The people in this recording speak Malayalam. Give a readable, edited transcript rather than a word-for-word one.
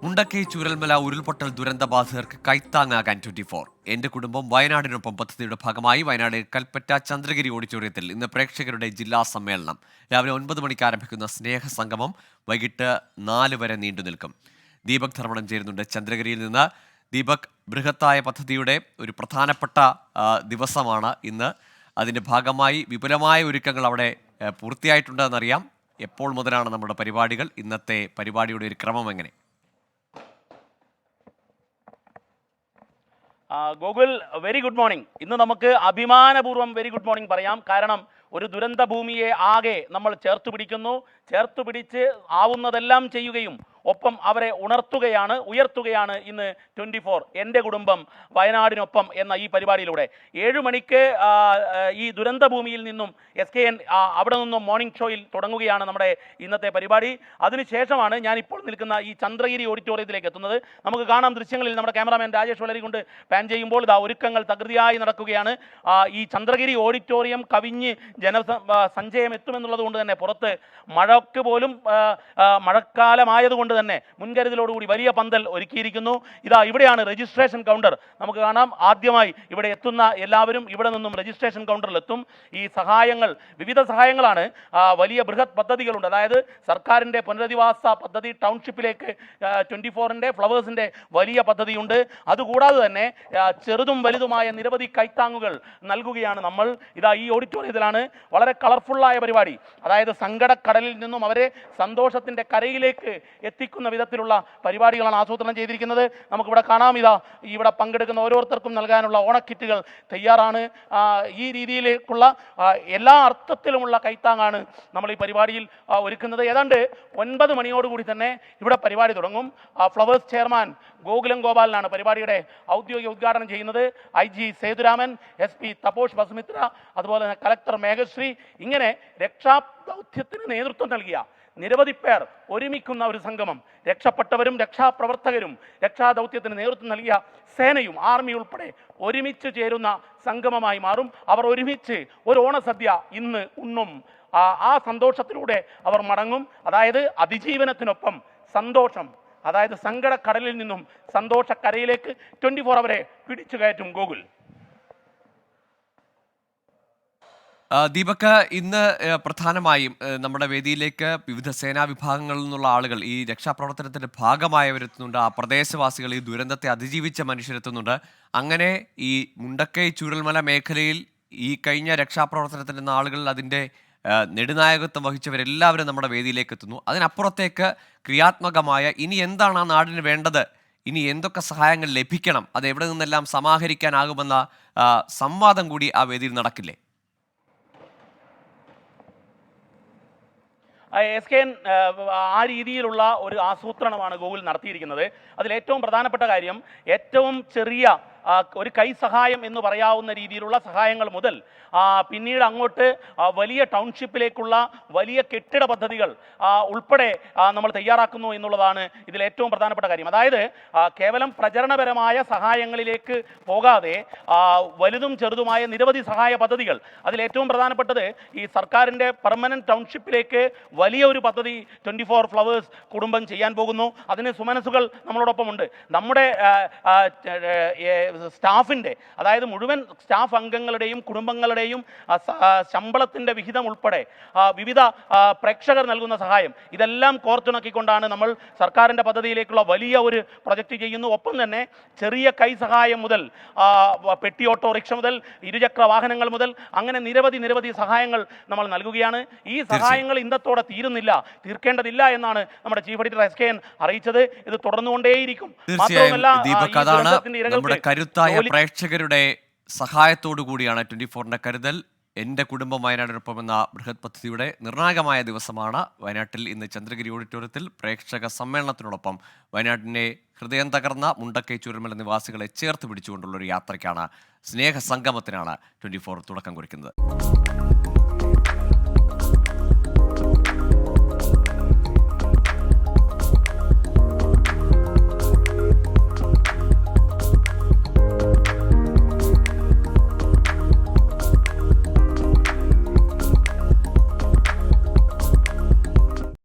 മുണ്ടക്കൈ ചൂരൽമല ഉരുൾപൊട്ടൽ ദുരന്തബാധിതർക്ക് കൈത്താങ്ങാകാൻ 24. എന്റെ കുടുംബം വയനാടിനൊപ്പം പദ്ധതിയുടെ ഭാഗമായി വയനാട് കൽപ്പറ്റ ചന്ദ്രഗിരി ഓഡിറ്റോറിയത്തിൽ ഇന്ന് പ്രേക്ഷകരുടെ ജില്ലാ സമ്മേളനം. രാവിലെ 9 മണിക്ക് ആരംഭിക്കുന്ന സ്നേഹസംഗമം വൈകിട്ട് 4 വരെ നീണ്ടു നിൽക്കും. ദീപക് ധർമ്മടം ചേരുന്നുണ്ട് ചന്ദ്രഗിരിയിൽ നിന്ന്. ദീപക്, ബൃഹത്തായ പദ്ധതിയുടെ ഒരു പ്രധാനപ്പെട്ട ദിവസമാണ് ഇന്ന്. അതിൻ്റെ ഭാഗമായി വിപുലമായ ഒരുക്കങ്ങൾ അവിടെ പൂർത്തിയായിട്ടുണ്ടെന്നറിയാം. എപ്പോൾ മുതലാണ് നമ്മുടെ പരിപാടികൾ? ഇന്നത്തെ പരിപാടിയുടെ ഒരു ക്രമം എങ്ങനെ? Google very good morning. ഇന്ന് നമുക്ക് അഭിമാനപൂർവ്വം വെരി ഗുഡ് മോർണിംഗ് പറയാം. കാരണം ഒരു ദുരന്ത ഭൂമിയെ ആകെ നമ്മൾ ചേർത്ത് പിടിച്ച് ആവുന്നതെല്ലാം ചെയ്യുകയും ഒപ്പം അവരെ ഉയർത്തുകയാണ് ഇന്ന് 24 എൻ്റെ കുടുംബം വയനാടിനൊപ്പം എന്ന ഈ പരിപാടിയിലൂടെ. 7 മണിക്ക് ഈ ദുരന്ത ഭൂമിയിൽ നിന്നും SKN അവിടെ നിന്നും മോർണിംഗ് ഷോയിൽ തുടങ്ങുകയാണ് നമ്മുടെ ഇന്നത്തെ പരിപാടി. അതിനുശേഷമാണ് ഞാനിപ്പോൾ നിൽക്കുന്ന ഈ ചന്ദ്രഗിരി ഓഡിറ്റോറിയത്തിലേക്ക് എത്തുന്നത്. നമുക്ക് കാണാം ദൃശ്യങ്ങളിൽ നമ്മുടെ ക്യാമറാമാൻ രാജേഷ് വളരി കൊണ്ട് പാൻ ചെയ്യുമ്പോൾ ഒരുക്കങ്ങൾ തകൃതിയായി നടക്കുകയാണ്. ഈ ചന്ദ്രഗിരി ഓഡിറ്റോറിയം കവിഞ്ഞ് ജനസഞ്ചയം എത്തുമെന്നുള്ളത് കൊണ്ട് തന്നെ പുറത്ത് മഴയ്ക്ക് പോലും മഴക്കാലമായതുകൊണ്ട് തന്നെ മുൻകരുതലോടുകൂടി വലിയ പന്തൽ ഒരുക്കിയിരിക്കുന്നു. ഇവിടെയാണ് രജിസ്ട്രേഷൻ കൗണ്ടർ. നമുക്ക് കാണാം, ആദ്യമായി ഇവിടെ എത്തുന്ന എല്ലാവരും ഇവിടെ നിന്നും രജിസ്ട്രേഷൻ കൗണ്ടറിലെത്തും. ഈ സഹായങ്ങൾ വിവിധ സഹായങ്ങളാണ്. വലിയ ബൃഹത് പദ്ധതികളുണ്ട്. അതായത് സർക്കാരിൻ്റെ പുനരധിവാസ പദ്ധതി ടൗൺഷിപ്പിലേക്ക് 24ൻ്റെ ഫ്ലവേഴ്സിൻ്റെ വലിയ പദ്ധതിയുണ്ട്. അതുകൂടാതെ തന്നെ ചെറുതും വലുതുമായ നിരവധി കൈത്താങ്ങുകൾ നൽകുകയാണ് നമ്മൾ. ഈ ഓഡിറ്റോറിയത്തിലാണ്. വളരെ കളർഫുള്ളായ പരിപാടി. അതായത് സങ്കടക്കടലിൽ നിന്നും അവരെ സന്തോഷത്തിൻ്റെ കരയിലേക്ക് എത്തിക്കുന്ന വിധത്തിലുള്ള പരിപാടികളാണ് ആസൂത്രണം ചെയ്തിരിക്കുന്നത്. നമുക്കിവിടെ കാണാം, ഇവിടെ പങ്കെടുക്കുന്ന ഓരോരുത്തർക്കും നൽകാനുള്ള ഓണക്കിറ്റുകൾ തയ്യാറാണ്. ഈ രീതിയിലേക്കുള്ള എല്ലാ അർത്ഥത്തിലുമുള്ള കൈത്താങ്ങാണ് നമ്മൾ ഈ പരിപാടിയിൽ ഒരുക്കുന്നത്. ഏതാണ്ട് 9 മണിയോടുകൂടി തന്നെ ഇവിടെ പരിപാടി തുടങ്ങും. ഫ്ലവേഴ്സ് ചെയർമാൻ ഗോകുലം ഗോപാലനാണ് പരിപാടിയുടെ ഔദ്യോഗിക ഉദ്ഘാടനം ചെയ്യുന്നത്. IG സേതുരാമൻ, SP തപോഷ് ബസുമിത്ര, അതുപോലെ തന്നെ കലക്ടർ മേഘശ്രീ, ഇങ്ങനെ രക്ഷാദൗത്യത്തിന് നേതൃത്വം നൽകിയ നിരവധി പേർ ഒരുമിക്കുന്ന ഒരു സംഗമം. രക്ഷപ്പെട്ടവരും രക്ഷാപ്രവർത്തകരും രക്ഷാദൗത്യത്തിന് നേതൃത്വം നൽകിയ സേനയും ആർമി ഉൾപ്പെടെ ഒരുമിച്ച് ചേരുന്ന സംഗമമായി മാറും. അവർ ഒരുമിച്ച് ഒരു ഓണസദ്യ ഇന്ന് ഉണ്ണും. ആ സന്തോഷത്തിലൂടെ അവർ മടങ്ങും. അതായത് അതിജീവനത്തിനൊപ്പം സന്തോഷം. അതായത് സങ്കടക്കടലിൽ നിന്നും സന്തോഷക്കരയിലേക്ക് 24 അവരെ പിടിച്ചു കയറ്റും. ഗൂഗിൾ ദീപക്, ഇന്ന് പ്രധാനമായും നമ്മുടെ വേദിയിലേക്ക് വിവിധ സേനാ വിഭാഗങ്ങളിൽ നിന്നുള്ള ആളുകൾ, ഈ രക്ഷാപ്രവർത്തനത്തിന്റെ ഭാഗമായവരെത്തുന്നുണ്ട്. ആ പ്രദേശവാസികൾ, ഈ ദുരന്തത്തെ അതിജീവിച്ച മനുഷ്യരെത്തുന്നുണ്ട്. അങ്ങനെ ഈ മുണ്ടക്കൈ ചൂരൽമല മേഖലയിൽ ഈ കഴിഞ്ഞ രക്ഷാപ്രവർത്തനത്തിൻ്റെ നാളുകളിൽ അതിൻ്റെ നെടുനായകത്വം വഹിച്ചവരെല്ലാവരും നമ്മുടെ വേദിയിലേക്ക് എത്തുന്നു. അതിനപ്പുറത്തേക്ക് ക്രിയാത്മകമായ ഇനി എന്താണ് ആ നാടിന് വേണ്ടത്, ഇനി എന്തൊക്കെ സഹായങ്ങൾ ലഭിക്കണം, അത് എവിടെ നിന്നെല്ലാം സമാഹരിക്കാനാകുമെന്ന സംവാദം കൂടി ആ വേദിയിൽ നടക്കില്ലേ? SKN ആ രീതിയിലുള്ള ഒരു ആസൂത്രണമാണ് ഗൂഗിൾ നടത്തിയിരിക്കുന്നത്. അതിലേറ്റവും പ്രധാനപ്പെട്ട കാര്യം, ഏറ്റവും ചെറിയ ഒരു കൈ സഹായം എന്ന് പറയാവുന്ന രീതിയിലുള്ള സഹായങ്ങൾ മുതൽ പിന്നീട് അങ്ങോട്ട് വലിയ ടൗൺഷിപ്പിലേക്കുള്ള വലിയ കെട്ടിട പദ്ധതികൾ ഉൾപ്പെടെ നമ്മൾ തയ്യാറാക്കുന്നു എന്നുള്ളതാണ് ഇതിലേറ്റവും പ്രധാനപ്പെട്ട കാര്യം. അതായത് കേവലം പ്രചരണപരമായ സഹായങ്ങളിലേക്ക് പോകാതെ വലുതും ചെറുതുമായ നിരവധി സഹായ പദ്ധതികൾ. അതിലേറ്റവും പ്രധാനപ്പെട്ടത് ഈ സർക്കാരിൻ്റെ പെർമനന്റ് ടൗൺഷിപ്പിലേക്ക് വലിയ ഒരു പദ്ധതി 24 ഫ്ലവേഴ്സ് കുടുംബം ചെയ്യാൻ പോകുന്നു. അതിന് സുമനസുകൾ നമ്മളോടൊപ്പമുണ്ട്. നമ്മുടെ സ്റ്റാഫിൻ്റെ, അതായത് മുഴുവൻ സ്റ്റാഫ് അംഗങ്ങളുടെയും കുടുംബങ്ങളുടെയും ശമ്പളത്തിൻ്റെ വിഹിതം ഉൾപ്പെടെ വിവിധ പ്രേക്ഷകർ നൽകുന്ന സഹായം, ഇതെല്ലാം കോർത്തിണക്കിക്കൊണ്ടാണ് നമ്മൾ സർക്കാരിൻ്റെ പദ്ധതിയിലേക്കുള്ള വലിയ ഒരു പ്രൊജക്റ്റ് ചെയ്യുന്നു. ഒപ്പം തന്നെ ചെറിയ കൈ സഹായം മുതൽ പെട്ടി ഓട്ടോറിക്ഷ മുതൽ ഇരുചക്ര വാഹനങ്ങൾ മുതൽ അങ്ങനെ നിരവധി സഹായങ്ങൾ നമ്മൾ നൽകുകയാണ്. ഈ സഹായങ്ങൾ ഇന്നത്തോടെ തീർക്കേണ്ടതില്ല എന്നാണ് നമ്മുടെ ചീഫ് എഡിറ്റർ SKN അറിയിച്ചത്. ഇത് തുടർന്നുകൊണ്ടേയിരിക്കും. നമ്മുടെ കരുത്തായ പ്രേക്ഷകരുടെ സഹായത്തോടു കൂടിയാണ് 24ന്റെ കരുതൽ. എൻ്റെ കുടുംബം വയനാടിനൊപ്പം എന്ന ബൃഹത് പദ്ധതിയുടെ നിർണായകമായ ദിവസമാണ്. വയനാട്ടിൽ ഇന്ന് ചന്ദ്രഗിരി ഓഡിറ്റോറിയത്തിൽ പ്രേക്ഷക സമ്മേളനത്തിനോടൊപ്പം വയനാട്ടിനെ ഹൃദയം തകർന്ന മുണ്ടക്കൈ ചൂരൽമല നിവാസികളെ ചേർത്ത് പിടിച്ചുകൊണ്ടുള്ളൊരു യാത്രയ്ക്കാണ്, സ്നേഹസംഗമത്തിനാണ് 24 തുടക്കം കുറിക്കുന്നത്.